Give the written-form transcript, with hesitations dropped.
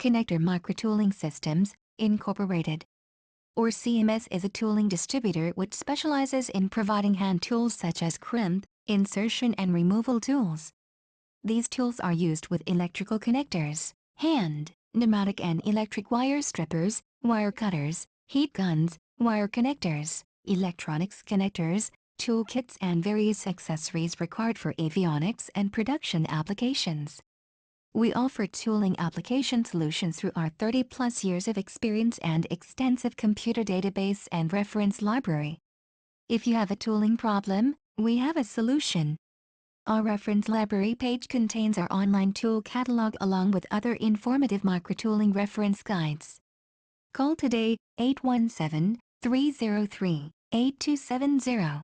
Connector Microtooling Systems, Incorporated, or CMS, is a tooling distributor which specializes in providing hand tools such as CRIMP, insertion and removal tools. These tools are used with electrical connectors, hand, pneumatic and electric wire strippers, wire cutters, heat guns, wire connectors, electronics connectors, tool kits and various accessories required for avionics and production applications. We offer tooling application solutions through our 30-plus years of experience and extensive computer database and reference library. If you have a tooling problem, we have a solution. Our reference library page contains our online tool catalog along with other informative microtooling reference guides. Call today, 817-303-8270.